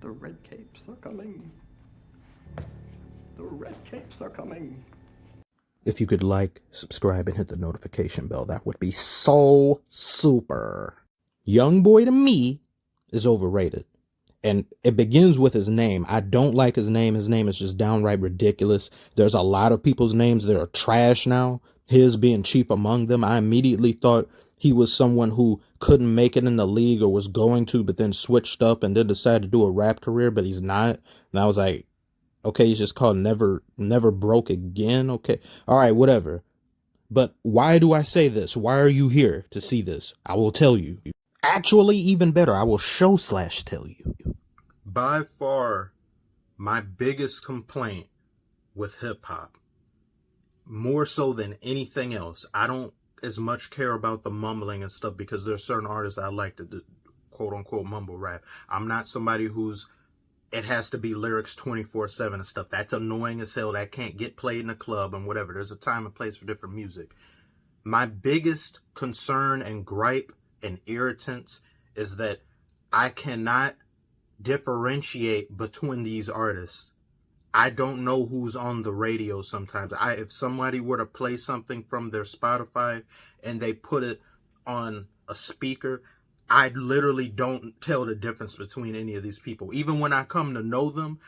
The red capes are coming. The red capes are coming. If you could like, subscribe, and hit the notification bell, that would be so super. Youngboy to me is overrated. And it begins with his name. I don't like his name. His name is just downright ridiculous. There's a lot of people's names that are trash now. His being chief among them. I immediately thought he was someone who couldn't make it in the league or was going to, but then switched up and then decided to do a rap career, but he's not. And I was like, okay, he's just called Never Broke Again. Okay. All right, whatever. But why do I say this? Why are you here to see this? I will tell you. Actually, even better, I will show/tell you. By far, my biggest complaint with hip hop, more so than anything else, I don't as much care about the mumbling and stuff because there's certain artists I like to do, quote unquote mumble rap. I'm not somebody who's it has to be lyrics 24/7 and stuff. That's annoying as hell. That can't get played in a club and whatever. There's a time and place for different music. My biggest concern and gripe and irritants is that I cannot differentiate between these artists. I don't know who's on the radio sometimes. If somebody were to play something from their Spotify and they put it on a speaker, I literally don't tell the difference between any of these people. Even when I come to know them,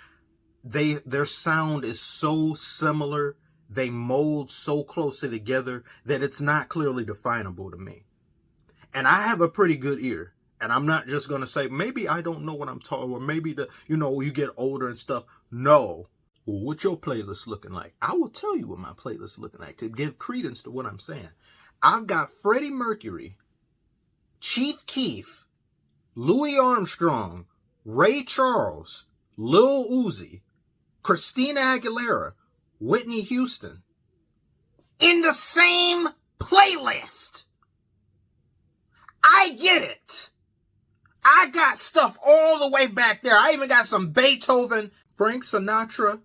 their sound is so similar, they mold so closely together that it's not clearly definable to me. And I have a pretty good ear. And I'm not just going to say, maybe I don't know what I'm talking, or maybe you get older and stuff. No. Well, what's your playlist looking like? I will tell you what my playlist is looking like to give credence to what I'm saying. I've got Freddie Mercury, Chief Keef, Louis Armstrong, Ray Charles, Lil Uzi, Christina Aguilera, Whitney Houston in the same playlist. I get it. I got stuff all the way back there. I even got some Beethoven, Frank Sinatra,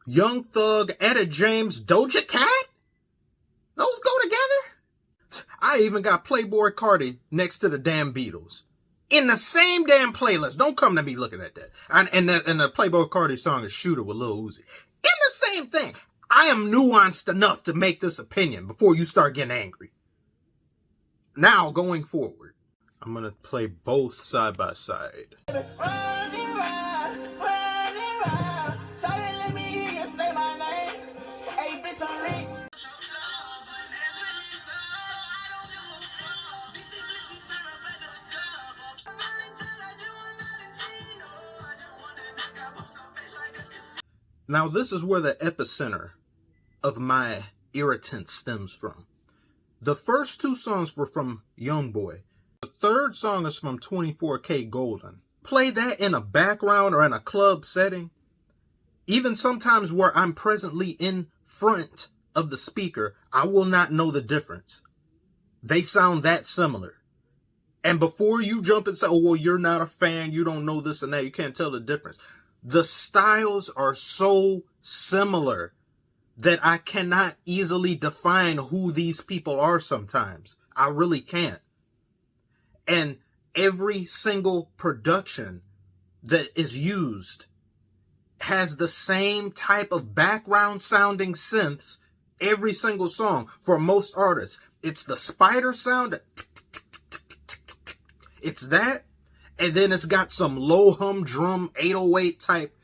Young Thug, Etta James, Doja Cat. Those go together. I even got Playboi Carti next to the damn Beatles in the same damn playlist. Don't come to me looking at that. And the Playboi Carti song is Shooter with Lil Uzi. In the same thing. I am nuanced enough to make this opinion before you start getting angry. Now, going forward, I'm going to play both side by side. Now, this is where the epicenter of my irritant stems from. The first two songs were from Youngboy. The third song is from 24K Golden. Play that in a background or in a club setting, even sometimes where I'm presently in front of the speaker, I will not know the difference. They sound that similar. And before you jump and say, oh, well, you're not a fan, you don't know this and that, you can't tell the difference. The styles are so similar that I cannot easily define who these people are sometimes. I really can't. And every single production that is used has the same type of background sounding synths every single song. For most artists, it's the spider sound. It's that. And then it's got some low hum drum 808 type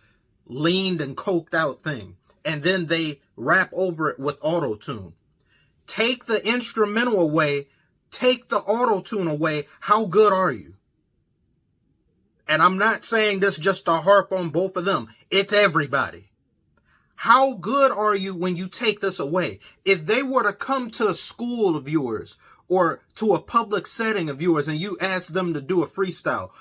leaned and coked out thing. And then they rap over it with auto-tune. Take the instrumental away, take the auto-tune away, how good are you? And I'm not saying this just to harp on both of them. It's everybody. How good are you when you take this away? If they were to come to a school of yours or to a public setting of yours and you ask them to do a freestyle,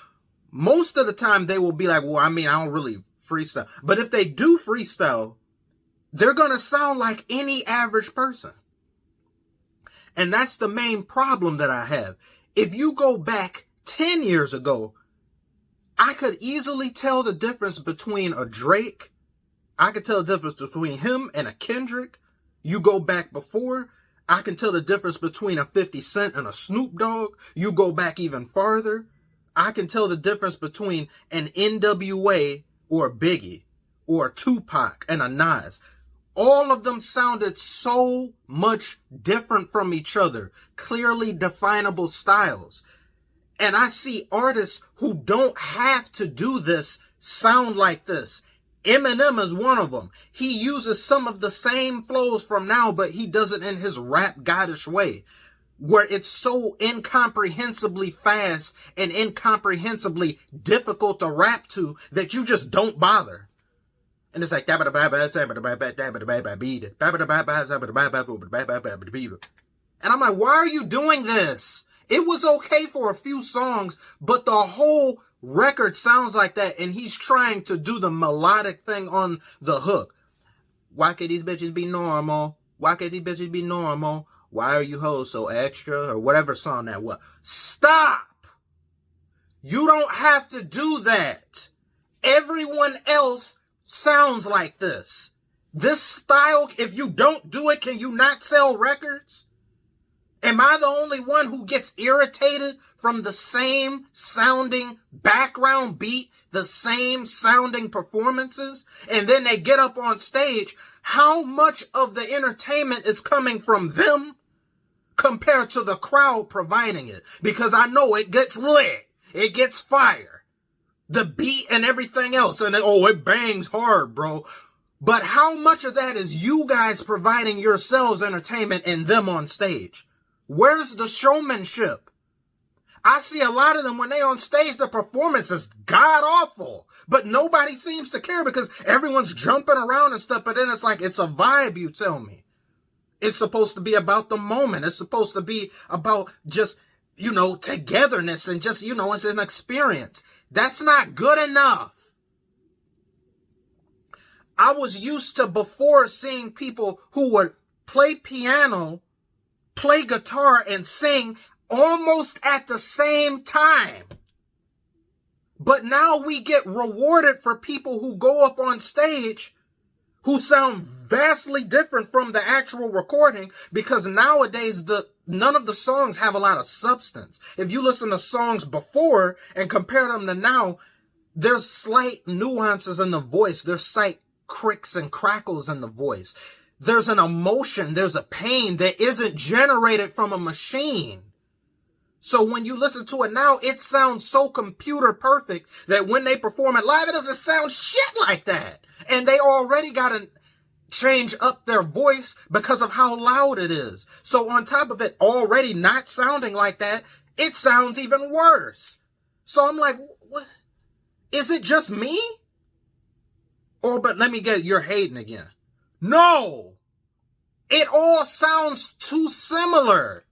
most of the time they will be like, well, I don't really freestyle. But if they do freestyle, they're going to sound like any average person. And that's the main problem that I have. If you go back 10 years ago, I could easily tell the difference between a Drake. I could tell the difference between him and a Kendrick. You go back before, I can tell the difference between a 50 Cent and a Snoop Dogg. You go back even farther, I can tell the difference between an NWA or a Biggie or a Tupac and a Nas. All of them sounded so much different from each other, clearly definable styles. And I see artists who don't have to do this sound like this. Eminem is one of them. He uses some of the same flows from now, but he does it in his rap goddish way, where it's so incomprehensibly fast and incomprehensibly difficult to rap to that you just don't bother. And it's like, and I'm like, why are you doing this? It was okay for a few songs, but the whole record sounds like that, and he's trying to do the melodic thing on the hook. Why can't these bitches be normal? Why can't these bitches be normal? Why are you hoes so extra? Or whatever song that was. Stop! You don't have to do that. Everyone else sounds like this. This style, if you don't do it, can you not sell records? Am I the only one who gets irritated from the same sounding background beat, the same sounding performances, and then they get up on stage? How much of the entertainment is coming from them compared to the crowd providing it? Because I know it gets lit, it gets fire, the beat and everything else, and it bangs hard, bro. But how much of that is you guys providing yourselves entertainment and them on stage? Where's the showmanship? I see a lot of them when they on stage, the performance is god awful, but nobody seems to care because everyone's jumping around and stuff. But then it's like, it's a vibe, you tell me. It's supposed to be about the moment. It's supposed to be about just, togetherness and just, it's an experience. That's not good enough. I was used to before seeing people who would play piano, play guitar, and sing almost at the same time. But now we get rewarded for people who go up on stage who sound vastly different from the actual recording, because nowadays none of the songs have a lot of substance. If you listen to songs before and compare them to now, there's slight nuances in the voice. There's slight cricks and crackles in the voice. There's an emotion, there's a pain that isn't generated from a machine. So when you listen to it now, it sounds so computer perfect that when they perform it live, it doesn't sound shit like that. And they already got to change up their voice because of how loud it is. So on top of it already not sounding like that, it sounds even worse. So I'm like, what? Is it just me? But let me get, you're hating again. No! It all sounds too similar.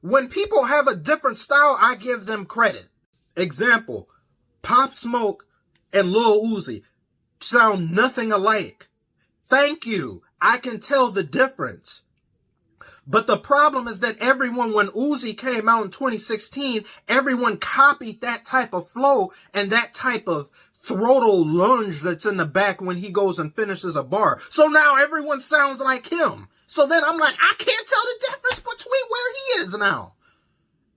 When people have a different style, I give them credit. Example, Pop Smoke and Lil Uzi sound nothing alike. Thank you. I can tell the difference. But the problem is that everyone, when Uzi came out in 2016, everyone copied that type of flow and that type of throttle lunge that's in the back when he goes and finishes a bar. So now everyone sounds like him. So then I'm like, I can't tell the difference between where he is now.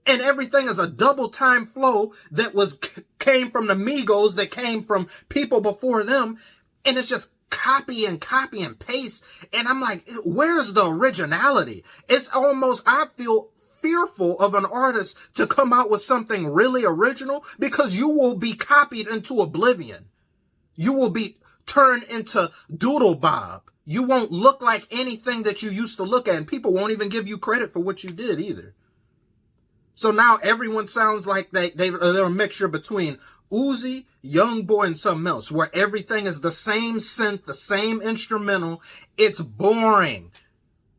And everything is a double time flow that came from the Migos, that came from people before them. And it's just copy and paste. And I'm like, where's the originality? It's almost, I feel fearful of an artist to come out with something really original, because you will be copied into oblivion. You will be turned into Doodle Bob. You won't look like anything that you used to look at, and people won't even give you credit for what you did either. So now everyone sounds like they're a mixture between Uzi, Youngboy, and something else, where everything is the same synth, the same instrumental. It's boring.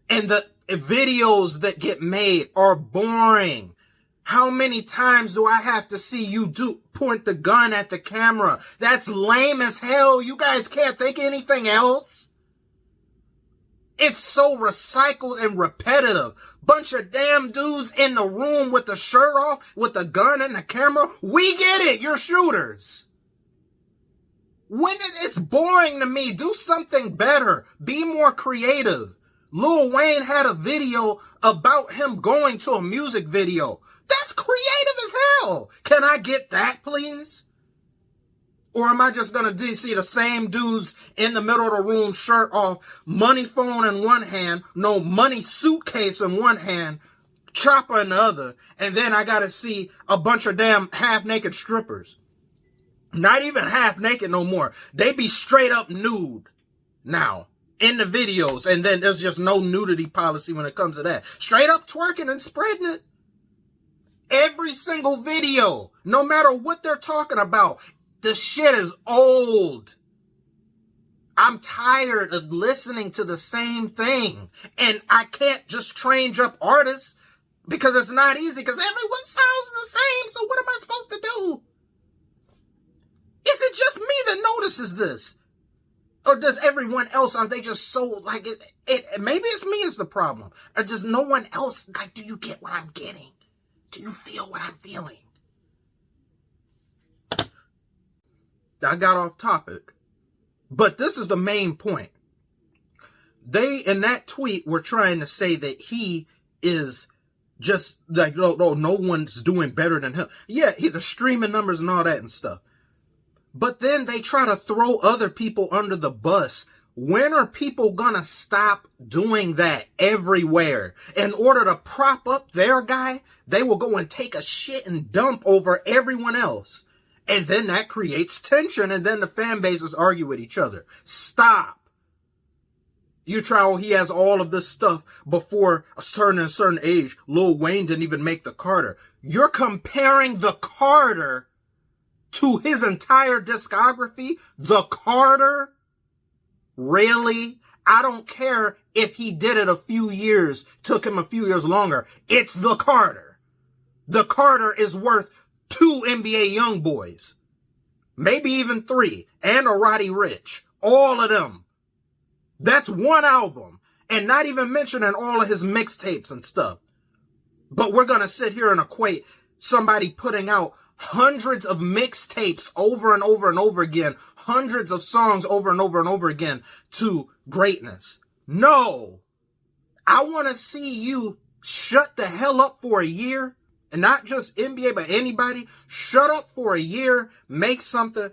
And the videos that get made are boring. How many times do I have to see you point the gun at the camera? That's lame as hell. You guys can't think of anything else. It's so recycled and repetitive. Bunch of damn dudes in the room with the shirt off, with the gun and the camera. We get it. You're shooters. It's boring to me. Do something better. Be more creative. Lil Wayne had a video about him going to a music video. That's creative as hell. Can I get that, please? Or am I just going to see the same dudes in the middle of the room, shirt off, money phone in one hand, no money suitcase in one hand, chopper in the other, and then I got to see a bunch of damn half-naked strippers. Not even half-naked no more. They be straight up nude now in the videos, and then there's just no nudity policy when it comes to that. Straight up twerking and spreading it. Every single video, no matter what they're talking about, the shit is old. I'm tired of listening to the same thing. And I can't just change up artists because it's not easy because everyone sounds the same. So what am I supposed to do? Is it just me that notices this? Or does everyone else, are they just so like it maybe it's me is the problem. Or just no one else, like, do you get what I'm getting? Do you feel what I'm feeling? I got off topic, but this is the main point. They, in that tweet, were trying to say that he is just like, no one's doing better than him. Yeah, the streaming numbers and all that and stuff. But then they try to throw other people under the bus. When are people gonna stop doing that everywhere? In order to prop up their guy, they will go and take a shit and dump over everyone else. And then that creates tension, and then the fan bases argue with each other. Stop. You try, he has all of this stuff before a certain age. Lil Wayne didn't even make the Carter. You're comparing the Carter to his entire discography? The Carter? Really? I don't care if he did it a few years, took him a few years longer. It's the Carter. The Carter is worth 2 NBA Youngboys, maybe even 3, and a Roddy Ricch, all of them. That's one album, and not even mentioning all of his mixtapes and stuff. But we're going to sit here and equate somebody putting out hundreds of mixtapes over and over and over again, hundreds of songs over and over and over again to greatness. No, I want to see you shut the hell up for a year. And not just NBA, but anybody, shut up for a year, make something.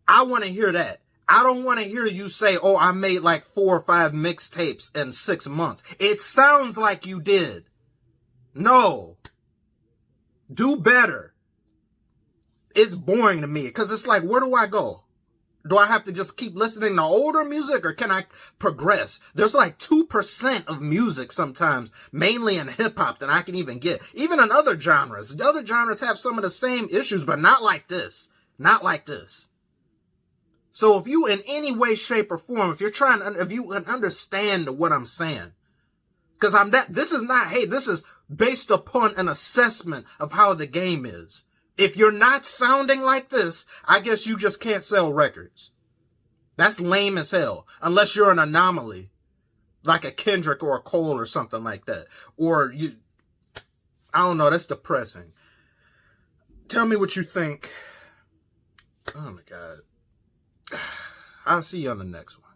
I want to hear that. I don't want to hear you say, oh, I made like 4 or 5 mixtapes in 6 months. It sounds like you did. No. Do better. It's boring to me because it's like, where do I go? Do I have to just keep listening to older music or can I progress? There's like 2% of music sometimes, mainly in hip hop, that I can even get. Even in other genres. The other genres have some of the same issues, but not like this. Not like this. So if you in any way, shape, or form, if you understand what I'm saying, because this is based upon an assessment of how the game is. If you're not sounding like this, I guess you just can't sell records. That's lame as hell. Unless you're an anomaly. Like a Kendrick or a Cole or something like that. Or I don't know, that's depressing. Tell me what you think. Oh my God. I'll see you on the next one.